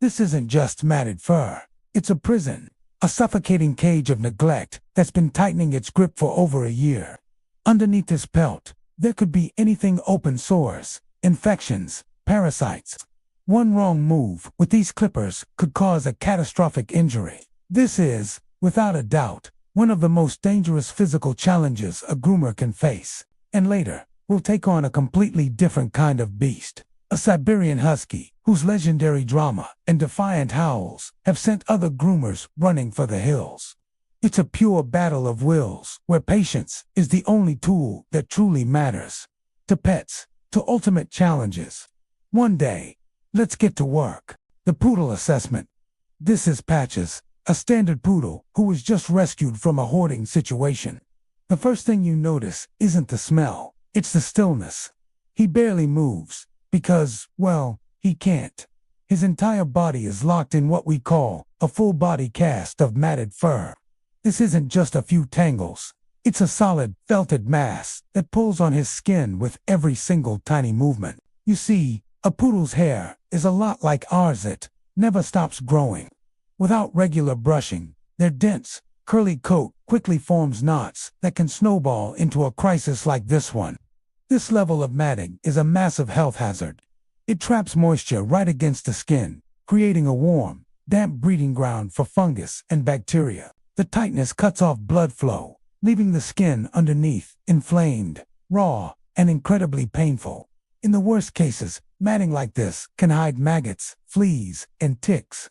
This isn't just matted fur. It's a prison, a suffocating cage of neglect that's been tightening its grip for over a year. Underneath this pelt, there could be anything: open sores, infections, parasites. One wrong move with these clippers could cause a catastrophic injury. This is, without a doubt, one of the most dangerous physical challenges a groomer can face. And later, we'll take on a completely different kind of beast. A Siberian Husky, whose legendary drama and defiant howls have sent other groomers running for the hills. It's a pure battle of wills, where patience is the only tool that truly matters. To pets, to ultimate challenges. One day, let's get to work. The Poodle assessment. This is Patches, a standard poodle who was just rescued from a hoarding situation. The first thing you notice isn't the smell, it's the stillness. He barely moves, because, well, he can't. His entire body is locked in what we call a full body cast of matted fur. This isn't just a few tangles. It's a solid, felted mass that pulls on his skin with every single tiny movement. You see, a poodle's hair is a lot like ours. It never stops growing. Without regular brushing, their dense, curly coat quickly forms knots that can snowball into a crisis like this one. This level of matting is a massive health hazard. It traps moisture right against the skin, creating a warm, damp breeding ground for fungus and bacteria. The tightness cuts off blood flow, leaving the skin underneath inflamed, raw, and incredibly painful. In the worst cases, matting like this can hide maggots, fleas, and ticks,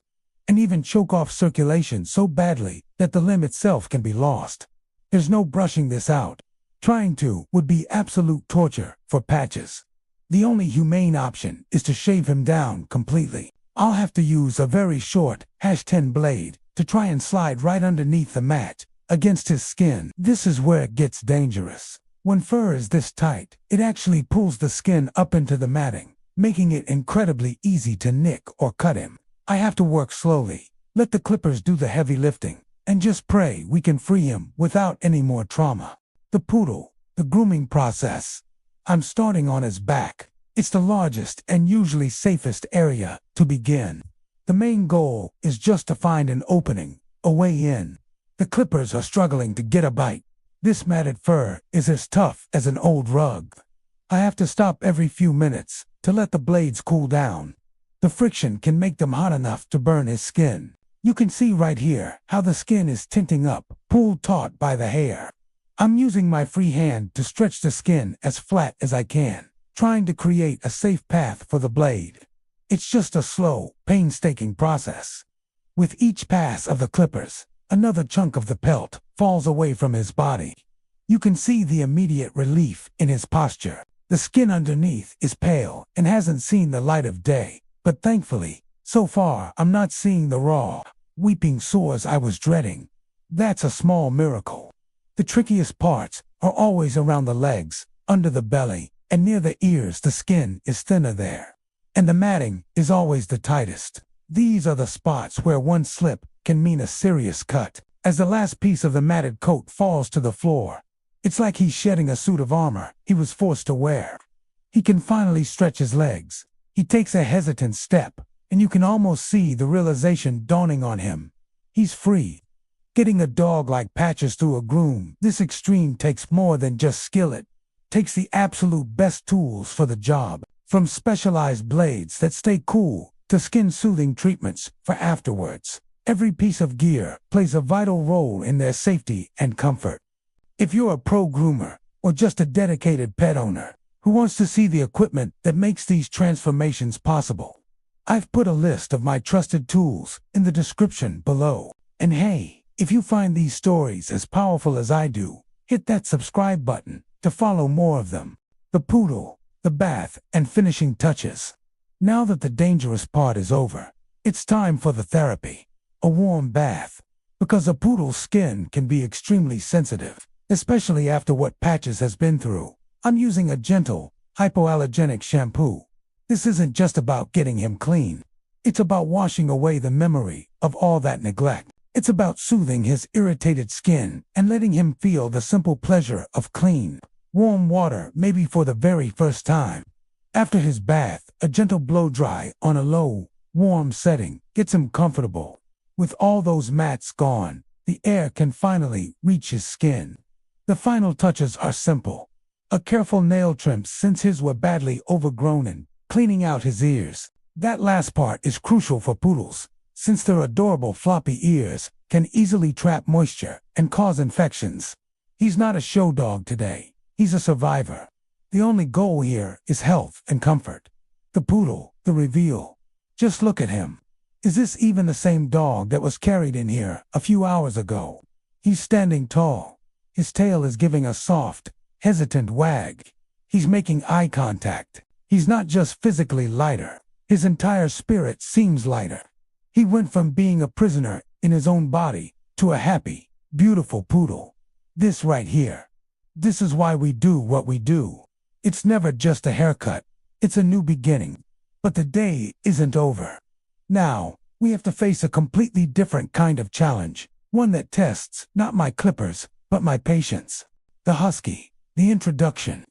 and even choke off circulation so badly that the limb itself can be lost. There's no brushing this out. Trying to would be absolute torture for Patches. The only humane option is to shave him down completely. I'll have to use a very short #10 blade to try and slide right underneath the mat, against his skin. This is where it gets dangerous. When fur is this tight, it actually pulls the skin up into the matting, making it incredibly easy to nick or cut him. I have to work slowly, let the clippers do the heavy lifting, and just pray we can free him without any more trauma. The Poodle, the grooming process. I'm starting on his back. It's the largest and usually safest area to begin. The main goal is just to find an opening, a way in. The clippers are struggling to get a bite. This matted fur is as tough as an old rug. I have to stop every few minutes to let the blades cool down. The friction can make them hot enough to burn his skin. You can see right here how the skin is tinting up, pulled taut by the hair. I'm using my free hand to stretch the skin as flat as I can, trying to create a safe path for the blade. It's just a slow, painstaking process. With each pass of the clippers, another chunk of the pelt falls away from his body. You can see the immediate relief in his posture. The skin underneath is pale and hasn't seen the light of day, but thankfully, so far I'm not seeing the raw, weeping sores I was dreading. That's a small miracle. The trickiest parts are always around the legs, under the belly, and near the ears. The skin is thinner there, and the matting is always the tightest. These are the spots where one slip can mean a serious cut. As the last piece of the matted coat falls to the floor, it's like he's shedding a suit of armor he was forced to wear. He can finally stretch his legs. He takes a hesitant step, and you can almost see the realization dawning on him. He's free. Getting a dog like Patches through a groom this extreme takes more than just skill. It takes the absolute best tools for the job, from specialized blades that stay cool to skin-soothing treatments for afterwards. Every piece of gear plays a vital role in their safety and comfort. If you're a pro groomer or just a dedicated pet owner who wants to see the equipment that makes these transformations possible, I've put a list of my trusted tools in the description below. And hey, if you find these stories as powerful as I do, hit that subscribe button to follow more of them. The Poodle, the bath, and finishing touches. Now that the dangerous part is over, it's time for the therapy. A warm bath. Because a poodle's skin can be extremely sensitive, especially after what Patches has been through. I'm using a gentle, hypoallergenic shampoo. This isn't just about getting him clean. It's about washing away the memory of all that neglect. It's about soothing his irritated skin and letting him feel the simple pleasure of clean, warm water, maybe for the very first time. After his bath, a gentle blow-dry on a low, Warm setting gets him comfortable. With all those mats gone, the air can finally reach his skin. The final touches are simple. A careful nail trim since his were badly overgrown and cleaning out his ears. That last part is crucial for poodles, since their adorable floppy ears can easily trap moisture and cause infections. He's not a show dog today. He's a survivor. The only goal here is health and comfort. The poodle, the reveal. Just look at him. Is this even the same dog that was carried in here a few hours ago? He's standing tall. His tail is giving a soft, hesitant wag. He's making eye contact. He's not just physically lighter. His entire spirit seems lighter. He went from being a prisoner in his own body to a happy, beautiful poodle. This right here. This is why we do what we do. It's never just a haircut. It's a new beginning. But the day isn't over. Now, we have to face a completely different kind of challenge. One that tests not my clippers, but my patience. The Husky. The introduction.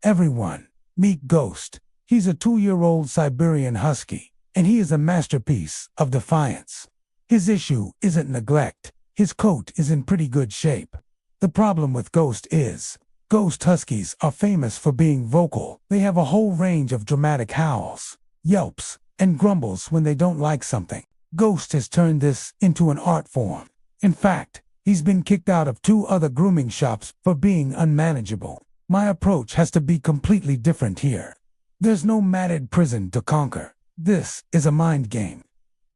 Everyone, meet Ghost. He's a 2-year-old Siberian Husky, and he is a masterpiece of defiance. His issue isn't neglect. His coat is in pretty good shape. The problem with Ghost is, Ghost Huskies are famous for being vocal. They have a whole range of dramatic howls, yelps, and grumbles when they don't like something. Ghost has turned this into an art form. In fact, he's been kicked out of 2 other grooming shops for being unmanageable. My approach has to be completely different here. There's no matted prison to conquer. This is a mind game.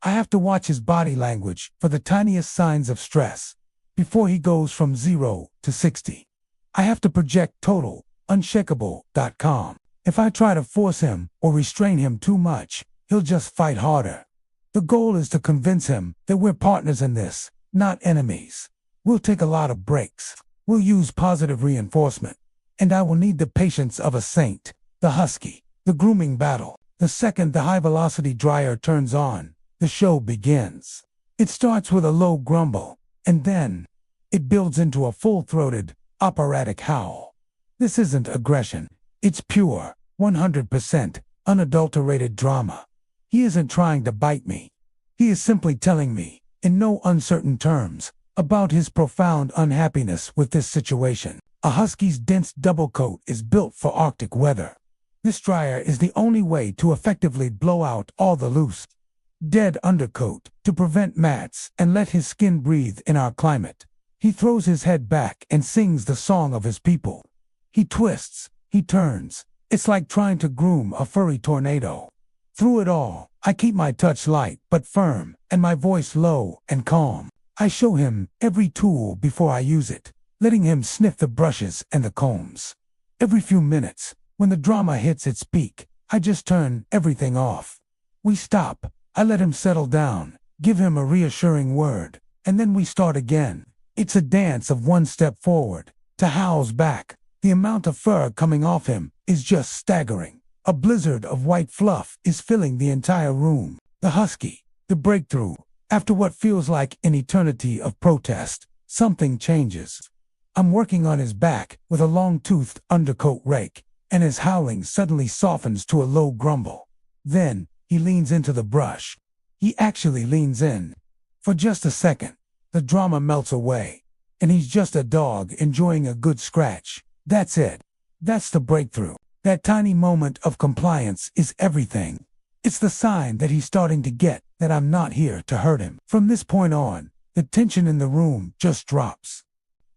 I have to watch his body language for the tiniest signs of stress before he goes from 0 to 60. I have to project total, unshakable.com. If I try to force him or restrain him too much, he'll just fight harder. The goal is to convince him that we're partners in this, not enemies. We'll take a lot of breaks. We'll use positive reinforcement. And I will need the patience of a saint. The Husky. The grooming battle. The second the high-velocity dryer turns on, the show begins. It starts with a low grumble, and then it builds into a full-throated, operatic howl. This isn't aggression. It's pure, 100%, unadulterated drama. He isn't trying to bite me. He is simply telling me, in no uncertain terms, about his profound unhappiness with this situation. A Husky's dense double coat is built for Arctic weather. This dryer is the only way to effectively blow out all the loose, dead undercoat to prevent mats and let his skin breathe in our climate. He throws his head back and sings the song of his people. He twists, he turns. It's like trying to groom a furry tornado. Through it all, I keep my touch light but firm and my voice low and calm. I show him every tool before I use it, letting him sniff the brushes and the combs. Every few minutes, when the drama hits its peak, I just turn everything off. We stop. I let him settle down, give him a reassuring word, and then we start again. It's a dance of one step forward, to howls back. The amount of fur coming off him is just staggering. A blizzard of white fluff is filling the entire room. The Husky, the breakthrough. After what feels like an eternity of protest, something changes. I'm working on his back with a long-toothed undercoat rake, and his howling suddenly softens to a low grumble. Then, he leans into the brush. He actually leans in. For just a second, the drama melts away, and he's just a dog enjoying a good scratch. That's it. That's the breakthrough. That tiny moment of compliance is everything. It's the sign that he's starting to get that I'm not here to hurt him. From this point on, the tension in the room just drops.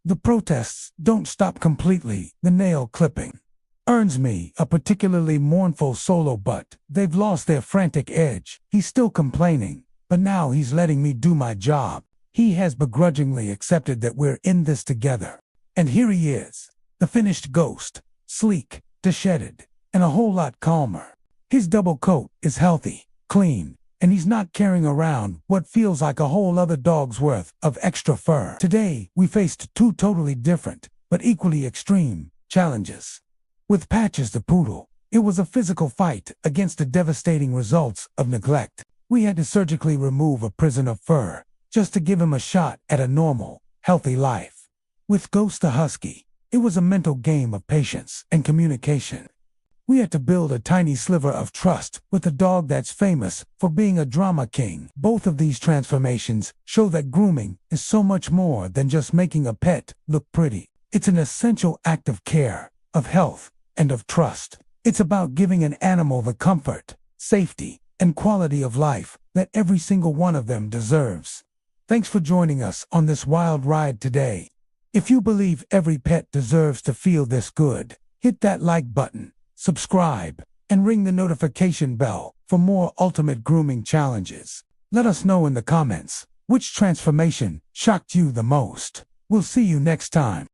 The protests don't stop completely. The nail clipping earns me a particularly mournful solo, but they've lost their frantic edge. He's still complaining, but now he's letting me do my job. He has begrudgingly accepted that we're in this together. And here he is, the finished Ghost, sleek, deshedded, and a whole lot calmer. His double coat is healthy, clean, and he's not carrying around what feels like a whole other dog's worth of extra fur. Today, we faced 2 totally different, but equally extreme, challenges. With Patches the Poodle, it was a physical fight against the devastating results of neglect. We had to surgically remove a prison of fur, just to give him a shot at a normal, healthy life. With Ghost the Husky, it was a mental game of patience and communication. We had to build a tiny sliver of trust with a dog that's famous for being a drama king. Both of these transformations show that grooming is so much more than just making a pet look pretty. It's an essential act of care, of health, and of trust. It's about giving an animal the comfort, safety, and quality of life that every single one of them deserves. Thanks for joining us on this wild ride today. If you believe every pet deserves to feel this good, hit that like button, subscribe, and ring the notification bell for more ultimate grooming challenges. Let us know in the comments which transformation shocked you the most. We'll see you next time.